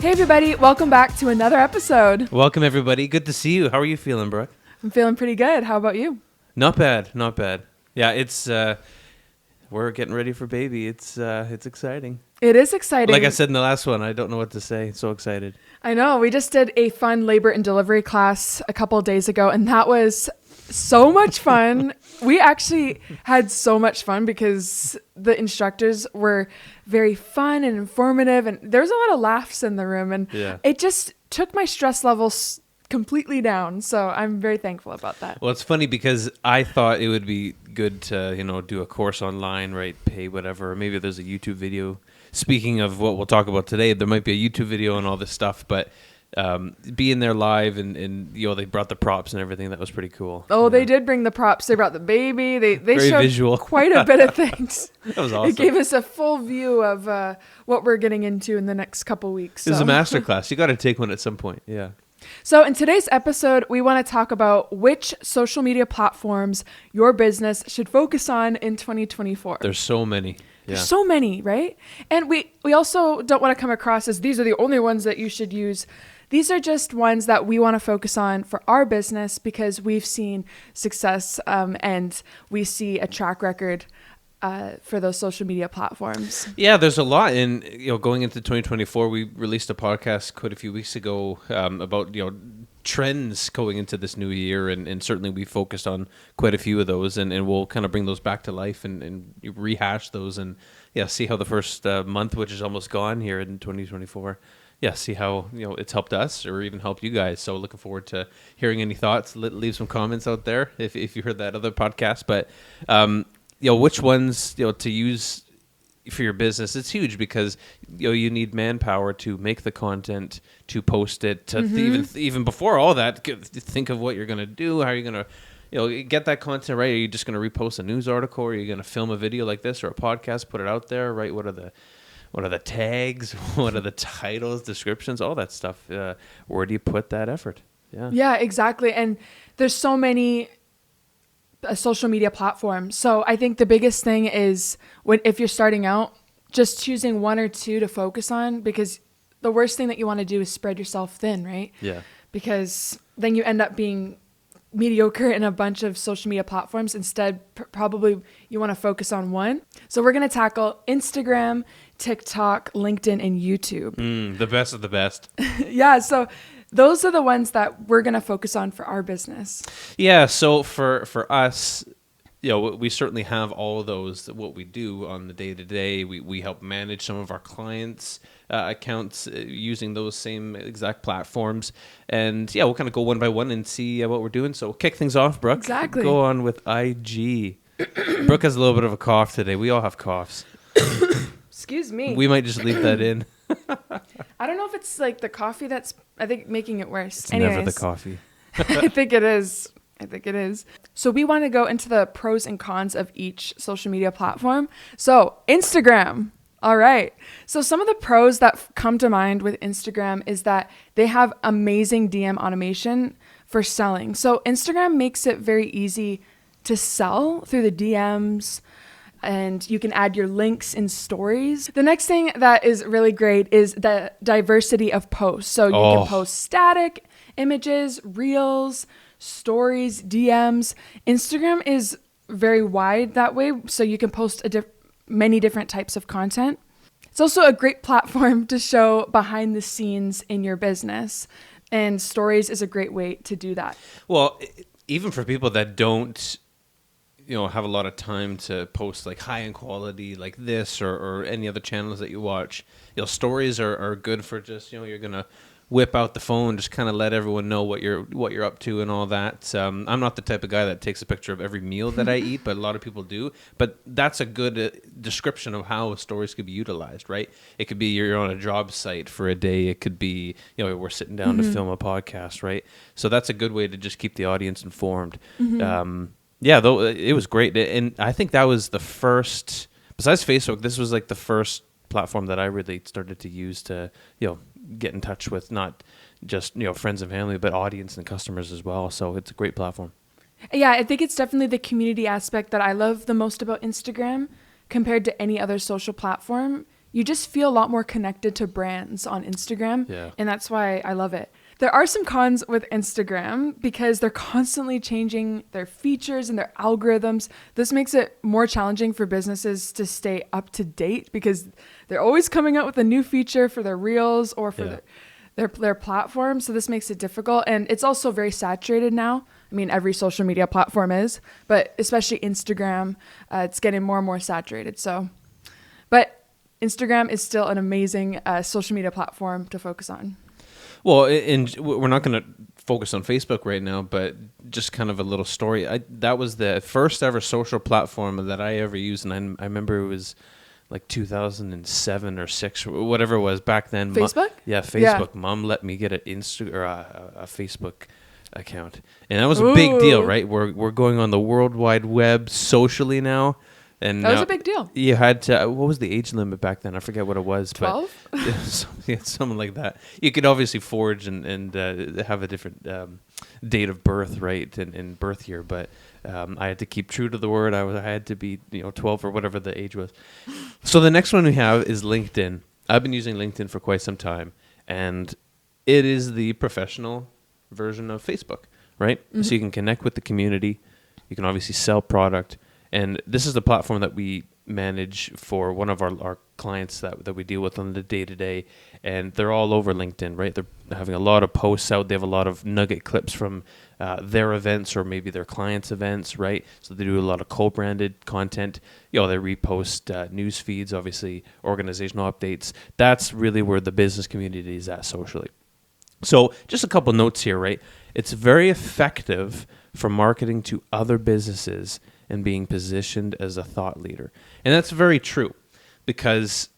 Hey everybody, welcome back to another episode. Welcome everybody. Good to see you. How are you feeling, Brooke? I'm feeling pretty good. How about you? Not bad, not bad. Yeah, it's we're getting ready for baby. It's exciting. It is exciting. Like I said in the last one, I don't know what to say. So excited. I know. We just did a fun labor and delivery class a couple of days ago, and that was so much fun. We actually had so much fun because the instructors were very fun and informative, and there was a lot of laughs in the room, and it just took my stress levels completely down. So I'm very thankful about that. Well, it's funny because I thought it would be good to, do a course online, right? Pay whatever. Maybe there's a YouTube video. Speaking of what we'll talk about today, there might be a YouTube video and all this stuff, but being there live and they brought the props and everything. That was pretty cool. Oh, they did bring the props. They brought the baby. They very showed visual. Quite a bit of things. That was awesome. It gave us a full view of what we're getting into in the next couple weeks. It was a masterclass. You got to take one at some point. Yeah. So in today's episode, we want to talk about which social media platforms your business should focus on in 2024. There's so many. There's so many, right? And we also don't want to come across as these are the only ones that you should use. These are just ones that we want to focus on for our business because we've seen success and we see a track record for those social media platforms. Yeah, there's a lot. And, going into 2024, we released a podcast quite a few weeks ago about, trends going into this new year. And certainly we focused on quite a few of those. And we'll kind of bring those back to life and rehash those and, see how the first month, which is almost gone here in 2024, see how, it's helped us or even helped you guys. So looking forward to hearing any thoughts. Leave some comments out there if you heard that other podcast. But, which ones, to use for your business, it's huge because, you need manpower to make the content, to post it, to even before all that, think of what you're going to do, how you're going to, get that content right. Are you just going to repost a news article? Or are you going to film a video like this or a podcast, put it out there, right? What are the tags? What are the titles, descriptions, all that stuff? Where do you put that effort? Yeah, exactly. And there's so many social media platforms. So I think the biggest thing is if you're starting out, just choosing one or two to focus on, because the worst thing that you want to do is spread yourself thin, right? Yeah. Because then you end up being mediocre in a bunch of social media platforms. Instead, probably you want to focus on one. So we're going to tackle Instagram, TikTok, LinkedIn, and YouTube. The best of the best. Yeah. So those are the ones that we're going to focus on for our business. Yeah. So for us, we certainly have all of those, what we do on the day-to-day. We help manage some of our clients' accounts using those same exact platforms. And we'll kind of go one by one and see what we're doing. So we'll kick things off, Brooke. Exactly. Go on with IG. Brooke has a little bit of a cough today. We all have coughs. Excuse me. We might just leave that in. I don't know if it's like the coffee that's, I think, making it worse. It's never the coffee. I think it is. So we want to go into the pros and cons of each social media platform. So Instagram. All right. So some of the pros that come to mind with Instagram is that they have amazing DM automation for selling. So Instagram makes it very easy to sell through the DMs, and you can add your links in stories. The next thing that is really great is the diversity of posts. So you can post static images, reels, stories, DMs. Instagram is very wide that way, so you can post many different types of content. It's also a great platform to show behind the scenes in your business, and stories is a great way to do that. Well, even for people that don't have a lot of time to post like high end quality like this or any other channels that you watch, stories are good for just, you're going to whip out the phone, just kind of let everyone know what you're up to and all that. I'm not the type of guy that takes a picture of every meal that I eat, but a lot of people do. But that's a good description of how stories could be utilized, right? It could be you're on a job site for a day. It could be, we're sitting down to film a podcast, right? So that's a good way to just keep the audience informed. Though it was great. And I think that was the first, besides Facebook, this was like the first platform that I really started to use to, get in touch with not just, friends and family, but audience and customers as well. So it's a great platform. Yeah, I think it's definitely the community aspect that I love the most about Instagram compared to any other social platform. you just feel a lot more connected to brands on Instagram. Yeah. And that's why I love it. There are some cons with Instagram because they're constantly changing their features and their algorithms. This makes it more challenging for businesses to stay up to date because they're always coming out with a new feature for their reels or for their platform. So this makes it difficult. And it's also very saturated now. I mean, every social media platform is, but especially Instagram, it's getting more and more saturated. But Instagram is still an amazing social media platform to focus on. Well, we're not going to focus on Facebook right now, but just kind of a little story. That was the first ever social platform that I ever used, and I remember it was like 2007 or 6 or whatever it was back then. Facebook? Facebook. Yeah. Mom let me get an a Facebook account, and that was Ooh. a big deal, right? We're going on the World Wide Web socially now. And that was a big deal. You had to, what was the age limit back then? I forget what it was. 12? But something like that. You could obviously forge and have a different date of birth, right, and birth year. But I had to keep true to the word. I had to be 12 or whatever the age was. So the next one we have is LinkedIn. I've been using LinkedIn for quite some time. And it is the professional version of Facebook, right? Mm-hmm. So you can connect with the community. You can obviously sell product. And this is the platform that we manage for one of our clients that we deal with on the day-to-day. And they're all over LinkedIn, right? They're having a lot of posts out. They have a lot of nugget clips from their events or maybe their clients' events, right? So they do a lot of co-branded content. They repost news feeds, obviously, organizational updates. That's really where the business community is at socially. So just a couple notes here, right? It's very effective for marketing to other businesses and being positioned as a thought leader. And that's very true because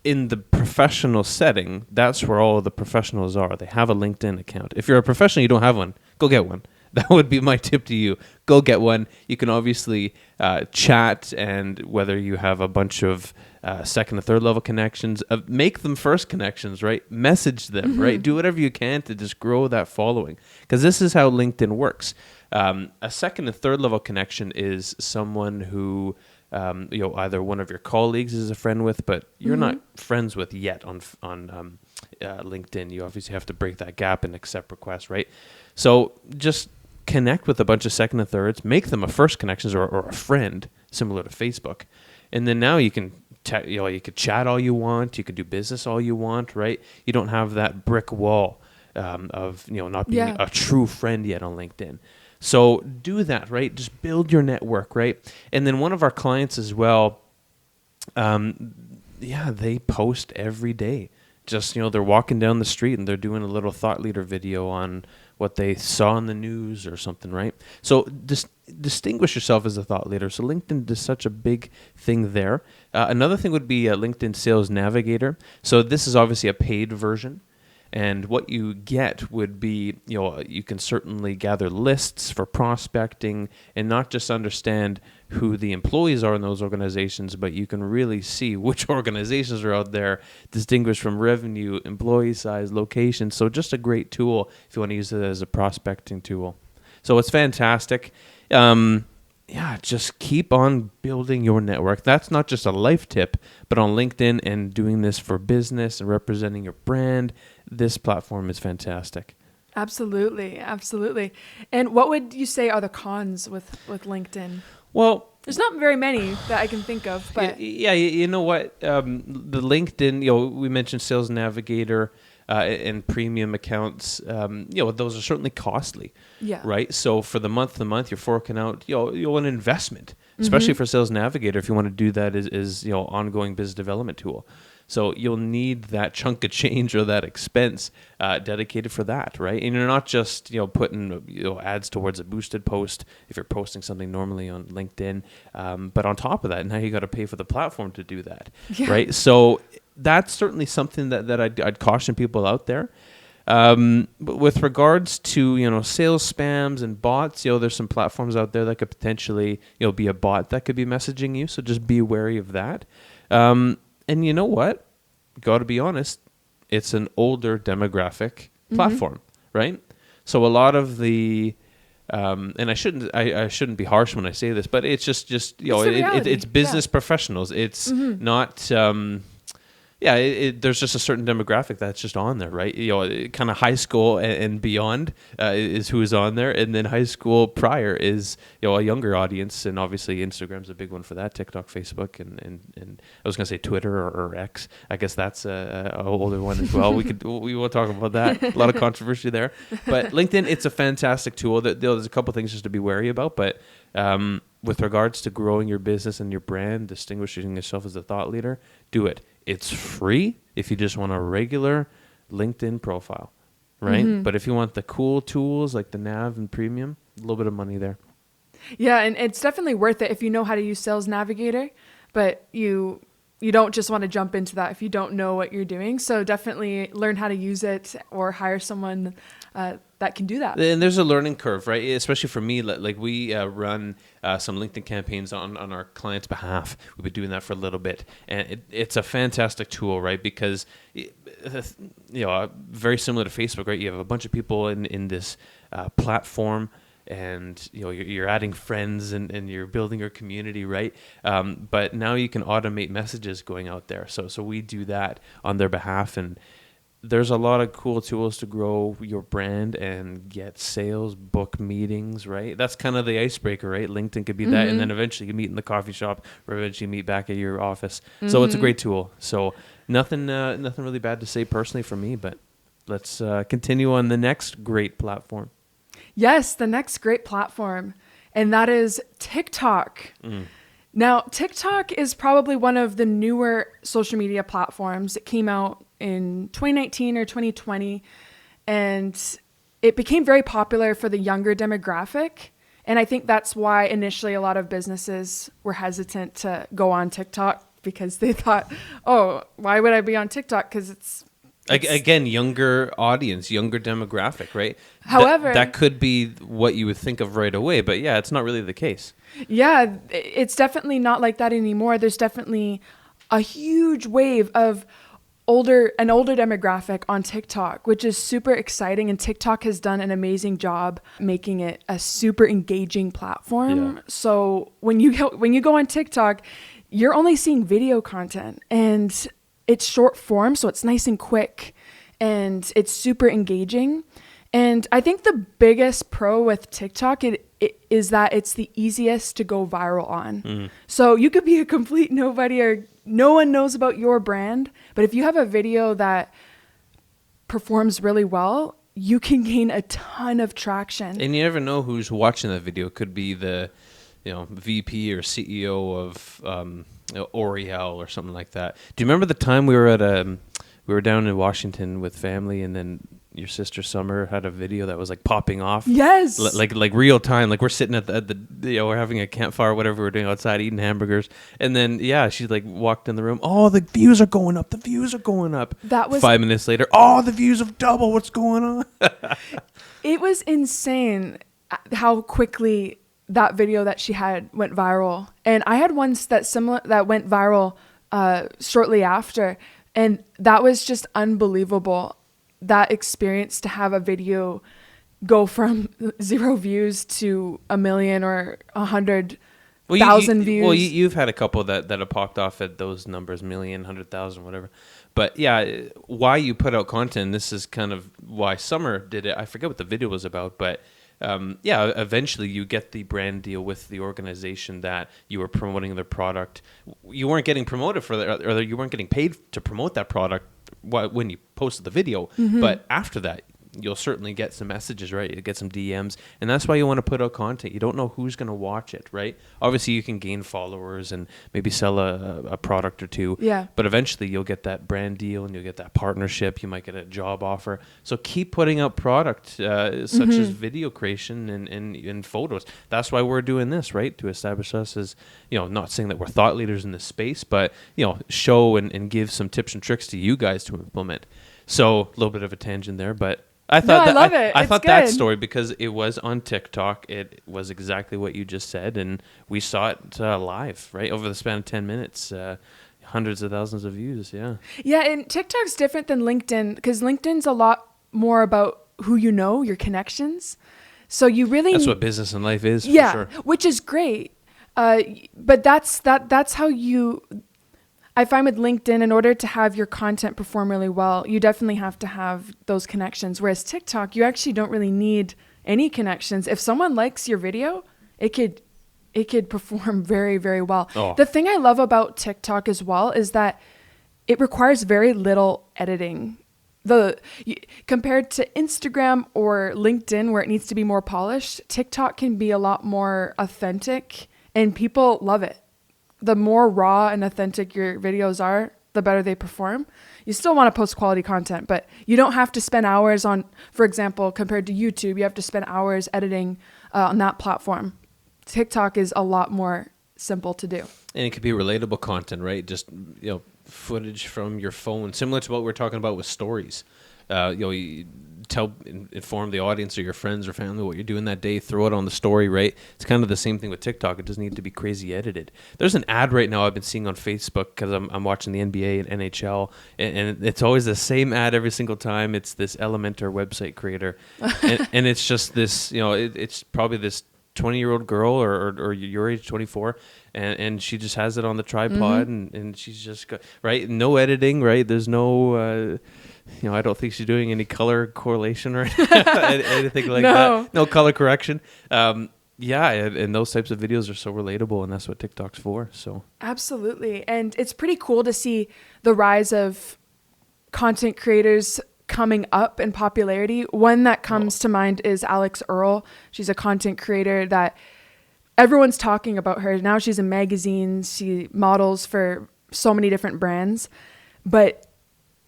in the professional setting, that's where all of the professionals are. They have a LinkedIn account. If you're a professional, you don't have one, go get one. That would be my tip to you. Go get one. You can obviously chat, and whether you have a bunch of second and third level connections, make them first connections, right? Message them, mm-hmm. right? Do whatever you can to just grow that following, because this is how LinkedIn works. A second and third level connection is someone who either one of your colleagues is a friend with, but you're mm-hmm. not friends with yet on LinkedIn. You obviously have to break that gap and accept requests, right? So just connect with a bunch of second and thirds, make them a first connections or a friend, similar to Facebook, and then now you can you could chat all you want, you could do business all you want, right? You don't have that brick wall of not being a true friend yet on LinkedIn. So do that, right? Just build your network, right? And then one of our clients as well, they post every day. Just, they're walking down the street and they're doing a little thought leader video on what they saw in the news or something, right? So distinguish yourself as a thought leader. So LinkedIn does such a big thing there. Another thing would be LinkedIn Sales Navigator. So this is obviously a paid version. And what you get would be, you can certainly gather lists for prospecting and not just understand who the employees are in those organizations, but you can really see which organizations are out there, distinguished from revenue, employee size, location. So just a great tool if you want to use it as a prospecting tool. So it's fantastic. Just keep on building your network. That's not just a life tip, but on LinkedIn and doing this for business and representing your brand, this platform is fantastic. Absolutely. Absolutely. And what would you say are the cons with LinkedIn? Well, there's not very many that I can think of, but you know what? The LinkedIn, we mentioned Sales Navigator and premium accounts. Those are certainly costly. Yeah. Right. So for the month you're forking out, an investment, especially mm-hmm. for Sales Navigator, if you want to do that as ongoing business development tool. So you'll need that chunk of change or that expense dedicated for that, right? And you're not just putting ads towards a boosted post if you're posting something normally on LinkedIn, but on top of that, now you got to pay for the platform to do that, right? So that's certainly something that I'd caution people out there. But with regards to sales spams and bots, there's some platforms out there that could potentially be a bot that could be messaging you. So just be wary of that. And you know what? Got to be honest, it's an older demographic platform, mm-hmm. right? So a lot of the, and I shouldn't be harsh when I say this, but it's just it's business professionals. It's mm-hmm. not there's just a certain demographic that's just on there, right? Kind of high school and beyond is who is on there, and then high school prior is a younger audience, and obviously Instagram's a big one for that. TikTok, Facebook, and I was gonna say Twitter or X. I guess that's a older one as well. We will talk about that. A lot of controversy there, but LinkedIn, it's a fantastic tool. There's a couple things just to be wary about, but with regards to growing your business and your brand, distinguishing yourself as a thought leader, do it. It's free if you just want a regular LinkedIn profile, right? Mm-hmm. But if you want the cool tools like the Nav and Premium, a little bit of money there. Yeah, and it's definitely worth it if you know how to use Sales Navigator, but you don't just want to jump into that if you don't know what you're doing. So definitely learn how to use it or hire someone that can do that. And there's a learning curve, right? Especially for me, like we run some LinkedIn campaigns on our clients' behalf. We've been doing that for a little bit, and it's a fantastic tool, right? Because very similar to Facebook, right? You have a bunch of people in this platform, and you're adding friends and you're building your community, right? But now you can automate messages going out there. So we do that on their behalf, and there's a lot of cool tools to grow your brand and get sales, book meetings, right? That's kind of the icebreaker, right? LinkedIn could be that, and then eventually you meet in the coffee shop, or eventually you meet back at your office. So it's a great tool. So nothing really bad to say personally for me, but let's continue on the next great platform. Yes, the next great platform, and that is TikTok. Now, TikTok is probably one of the newer social media platforms. It came out in 2019 or 2020, and it became very popular for the younger demographic. And I think that's why initially a lot of businesses were hesitant to go on TikTok, because they thought, oh, why would I be on TikTok? Because it's again, younger audience, younger demographic, right? However, that could be what you would think of right away, but yeah, it's not really the case. Yeah, it's definitely not like that anymore. There's definitely a huge wave of an older demographic on TikTok, which is super exciting. And TikTok has done an amazing job making it a super engaging platform. Yeah. So when you go on TikTok, you're only seeing video content, and it's short form, so it's nice and quick, and it's super engaging. And I think the biggest pro with TikTok is that it's the easiest to go viral on. So you could be a complete nobody, or no one knows about your brand, but if you have a video that performs really well, you can gain a ton of traction. And you never know who's watching that video. It could be the VP or CEO of L'Oreal or something like that. Do you remember the time we were down in Washington with family, and then your sister Summer had a video that was like popping off? Yes. Like real time. Like we're sitting at the we're having a campfire, whatever we're doing outside, eating hamburgers, and then she like walked in the room. Oh, the views are going up. The views are going up. That was 5 minutes later. Oh, the views have doubled. What's going on? It was insane how quickly that video that she had went viral. And I had one that went viral shortly after, and that was just unbelievable. That experience to have a video go from 0 views to 1 million or 100,000 views. Well, you've had a couple that have popped off at those numbers, 1 million, 100,000, whatever. But yeah, why you put out content, this is kind of why Summer did it. I forget what the video was about, but eventually you get the brand deal with the organization that you were promoting their product. You weren't getting promoted for that, or you weren't getting paid to promote that product when you posted the video. But after that, you'll certainly get some messages, right? You get some DMs, and that's why you want to put out content. You don't know who's going to watch it, right? Obviously, you can gain followers and maybe sell a product or two. Yeah. But eventually, you'll get that brand deal, and you'll get that partnership. You might get a job offer. So keep putting out product such as video creation and photos. That's why we're doing this, right? To establish us as, not saying that we're thought leaders in this space, but, show and give some tips and tricks to you guys to implement. So a little bit of a tangent there, but I thought I thought that story, because it was on TikTok. It was exactly what you just said, and we saw it live, right, over the span of 10 minutes. Hundreds of thousands of views, yeah. Yeah, and TikTok's different than LinkedIn, because LinkedIn's a lot more about who you know, your connections. So you really... That's what business and life is, yeah, for sure. Which is great. But that's how you... I find with LinkedIn, in order to have your content perform really well, you definitely have to have those connections. Whereas TikTok, you actually don't really need any connections. If someone likes your video, it could perform very, very well. Oh. The thing I love about TikTok as well is that it requires very little editing. Compared to Instagram or LinkedIn, where it needs to be more polished, TikTok can be a lot more authentic, and people love it. The more raw and authentic your videos are, the better they perform. You still want to post quality content, but you don't have to spend hours on, for example, compared to YouTube, you have to spend hours editing on that platform. TikTok is a lot more simple to do. And it could be relatable content, right? Just, footage from your phone, similar to what we're talking about with stories. You inform the audience or your friends or family what you're doing that day, throw it on the story, right? It's kind of the same thing with TikTok. It doesn't need to be crazy edited. There's an ad right now I've been seeing on Facebook because I'm watching the NBA and NHL, and it's always the same ad every single time. It's this Elementor website creator, and it's just this, it's probably this 20-year-old girl or your age, 24, and she just has it on the tripod, and she's just right, no editing, right? There's no I don't think she's doing any color correlation or anything like that. No color correction. And those types of videos are so relatable, and that's what TikTok's for. So absolutely. And it's pretty cool to see the rise of content creators coming up in popularity. One that comes to mind is Alex Earl. She's a content creator that everyone's talking about her. Now she's in magazines. She models for so many different brands. But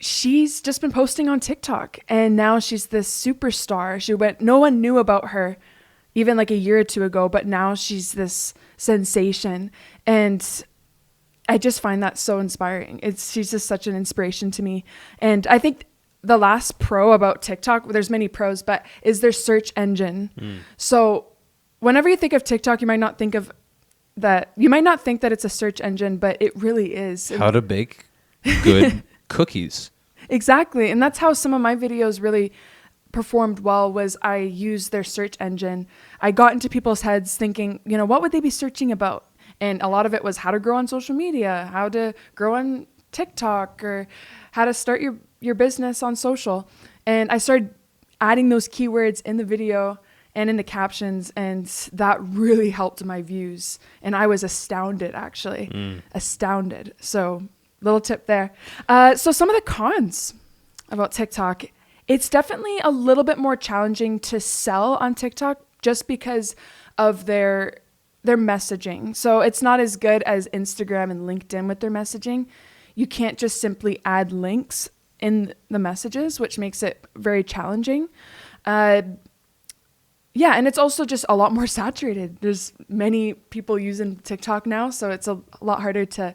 she's just been posting on TikTok, and now she's this superstar. No one knew about her even like a year or two ago, but now she's this sensation. And I just find that so inspiring. She's just such an inspiration to me. And I think the last pro about TikTok, there's many pros, but is their search engine. So whenever you think of TikTok, you might not think that it's a search engine, but it really is. How to bake good cookies. Exactly. And that's how some of my videos really performed well, was I used their search engine. I got into people's heads thinking, what would they be searching about? And a lot of it was how to grow on social media, how to grow on TikTok, or how to start your business on social. And I started adding those keywords in the video and in the captions, and that really helped my views. And I was astounded, actually. Astounded. So little tip there. So some of the cons about TikTok, it's definitely a little bit more challenging to sell on TikTok just because of their messaging. So it's not as good as Instagram and LinkedIn with their messaging. You can't just simply add links in the messages, which makes it very challenging. And it's also just a lot more saturated. There's many people using TikTok now, so it's a lot harder to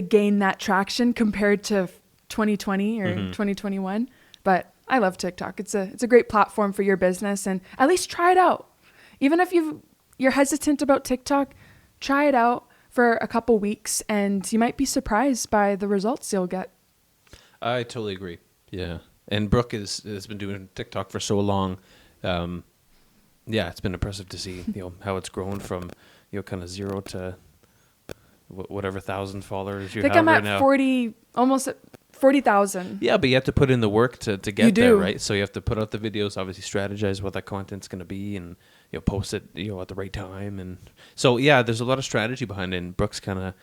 gain that traction compared to 2020 or 2021. But I love TikTok. It's a great platform for your business, and at least try it out. Even if you're hesitant about TikTok, try it out for a couple weeks, and you might be surprised by the results you'll get. I totally agree. Yeah. And Brooke has been doing TikTok for so long. It's been impressive to see, how it's grown from, kind of zero to whatever 1,000 followers you have right now. I think I'm at 40, almost at 40,000. Yeah, but you have to put in the work to get there, right? So you have to put out the videos, obviously strategize what that content's going to be, and post it, at the right time. And so, there's a lot of strategy behind it. And Brooke's kind of,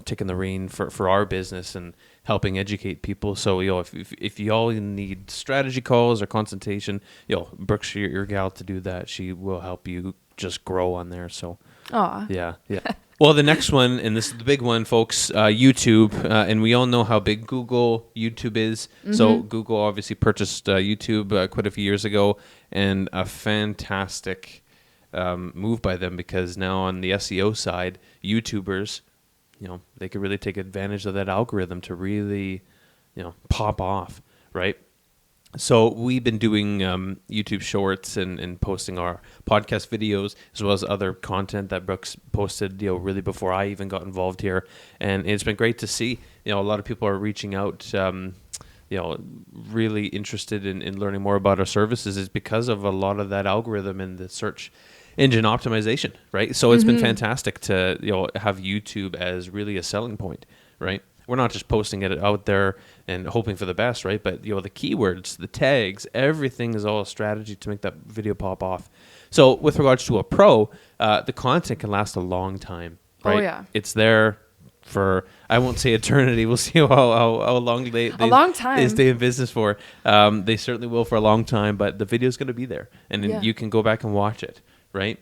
taking the rein for our business and helping educate people. So, if you all need strategy calls or consultation, Brooke's your gal to do that. She will help you just grow on there. So, yeah. Well, the next one, and this is the big one, folks, YouTube. And we all know how big YouTube is. So Google obviously purchased YouTube quite a few years ago, and a fantastic move by them, because now on the SEO side, YouTubers, they could really take advantage of that algorithm to really, pop off, right? So we've been doing YouTube shorts and posting our podcast videos, as well as other content that Brooks posted, really before I even got involved here. And it's been great to see, a lot of people are reaching out, really interested in learning more about our services, is because of a lot of that algorithm and the search engine optimization, right? So it's been fantastic to, have YouTube as really a selling point, right? we're not just posting it out there and hoping for the best, right? But the keywords, the tags, everything is all a strategy to make that video pop off. So with regards to a pro, the content can last a long time, right? Oh, yeah. It's there for, I won't say eternity. We'll see how long they a long time they stay in business for. They certainly will for a long time, but the video is going to be there, and then you can go back and watch it, right?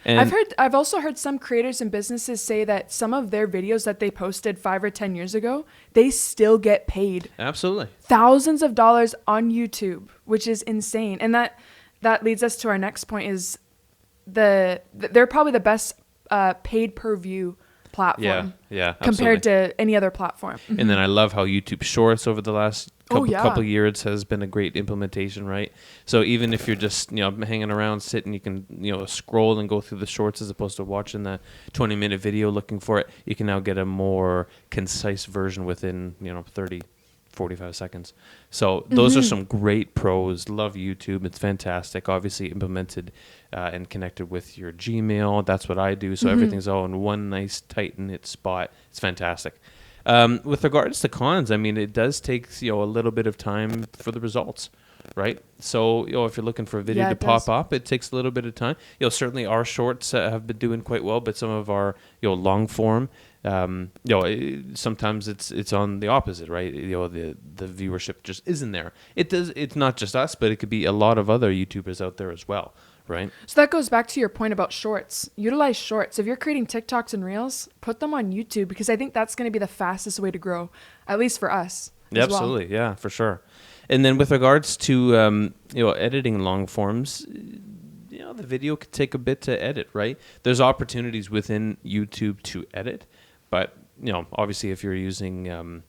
And I've also heard some creators and businesses say that some of their videos that they posted 5 or 10 years ago, they still get paid absolutely thousands of dollars on YouTube, which is insane. And that leads us to our next point is they're probably the best paid per view platform compared to any other platform. And then I love how YouTube Shorts over the last couple years has been a great implementation, right? So even if you're just hanging around, sitting, you can scroll and go through the shorts as opposed to watching the 20-minute video looking for it. You can now get a more concise version within 30, 45 seconds. So those are some great pros. Love YouTube. It's fantastic. Obviously implemented and connected with your Gmail. That's what I do. So everything's all in one nice tight knit spot. It's fantastic. With regards to cons, I mean, it does take a little bit of time for the results, right? So if you're looking for a video to pop up, it takes a little bit of time. Certainly our shorts have been doing quite well, but some of our long form, sometimes it's on the opposite, right? The viewership just isn't there. It's not just us, but it could be a lot of other YouTubers out there as well. Right. So that goes back to your point about shorts. Utilize shorts. If you're creating TikToks and Reels, put them on YouTube, because I think that's going to be the fastest way to grow, at least for us. Yeah, absolutely. Well. Yeah, for sure. And then with regards to editing long forms, the video could take a bit to edit, right? There's opportunities within YouTube to edit, but obviously if you're using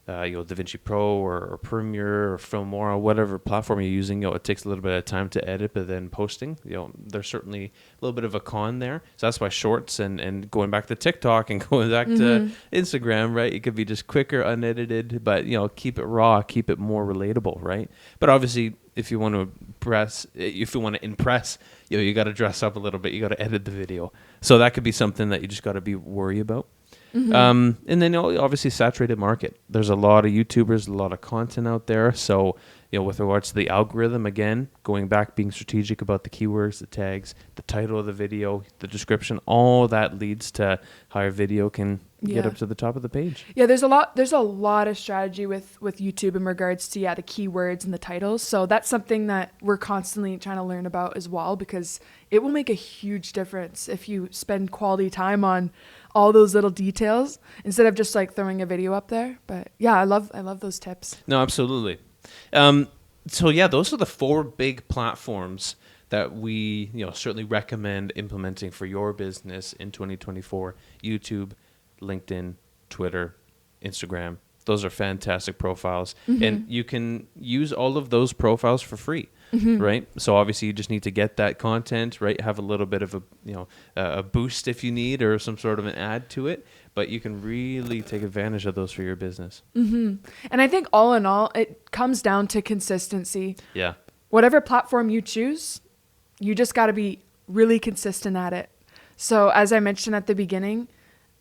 DaVinci Pro or Premiere or Filmora, whatever platform you're using, it takes a little bit of time to edit, but then posting, there's certainly a little bit of a con there. So that's why shorts and going back to TikTok and going back to Instagram, right? It could be just quicker, unedited, but keep it raw, keep it more relatable, right? But obviously, if you want to impress, you got to dress up a little bit. You got to edit the video. So that could be something that you just got to be worried about. And then obviously saturated market. There's a lot of YouTubers, a lot of content out there. So with regards to the algorithm, again, going back, being strategic about the keywords, the tags, the title of the video, the description, all that leads to how your video can get up to the top of the page. Yeah, there's a lot of strategy with YouTube in regards to the keywords and the titles. So that's something that we're constantly trying to learn about as well, because it will make a huge difference if you spend quality time on all those little details instead of just throwing a video up there. But yeah, I love those tips. No, absolutely. So those are the 4 big platforms that we certainly recommend implementing for your business in 2024. YouTube, LinkedIn, Twitter, Instagram. Those are fantastic profiles. And you can use all of those profiles for free. Right. So obviously you just need to get that content, right? Have a little bit of a boost if you need, or some sort of an ad to it, but you can really take advantage of those for your business. And I think all in all, it comes down to consistency. Yeah. Whatever platform you choose, you just got to be really consistent at it. So as I mentioned at the beginning,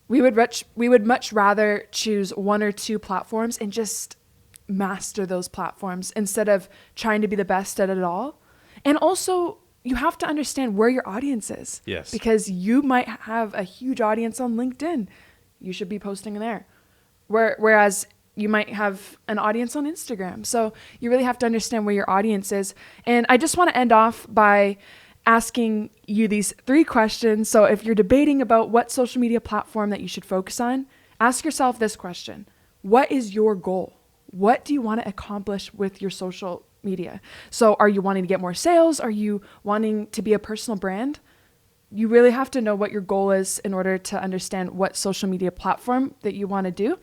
we would much rather choose 1 or 2 platforms and just master those platforms instead of trying to be the best at it all. And also, you have to understand where your audience is. Yes. Because you might have a huge audience on LinkedIn. You should be posting there. Whereas you might have an audience on Instagram. So you really have to understand where your audience is. And I just want to end off by asking you these 3 questions. So if you're debating about what social media platform that you should focus on, ask yourself this question. What is your goal? What do you want to accomplish with your social media? So are you wanting to get more sales? Are you wanting to be a personal brand? You really have to know what your goal is in order to understand what social media platform that you want to do.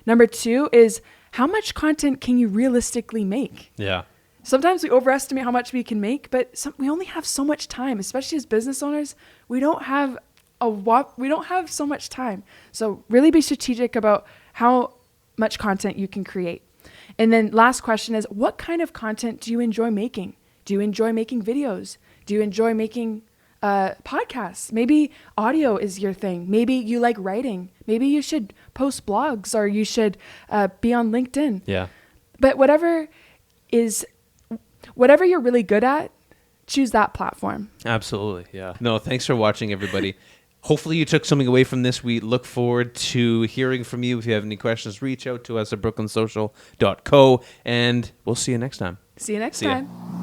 Number 2 is, how much content can you realistically make? Yeah. Sometimes we overestimate how much we can make, but we only have so much time, especially as business owners. We don't have so much time. So really be strategic about how much content you can create. And then last question is, what kind of content do you enjoy making? Do you enjoy making videos? Do you enjoy making podcasts. Maybe audio is your thing. Maybe you like writing. Maybe you should post blogs, or you should be on LinkedIn. Yeah. But whatever you're really good at, choose that platform. Absolutely. Yeah. No, thanks for watching, everybody. Hopefully you took something away from this. We look forward to hearing from you. If you have any questions, reach out to us at brooklynsocial.co, and we'll see you next time. See you next See ya. time.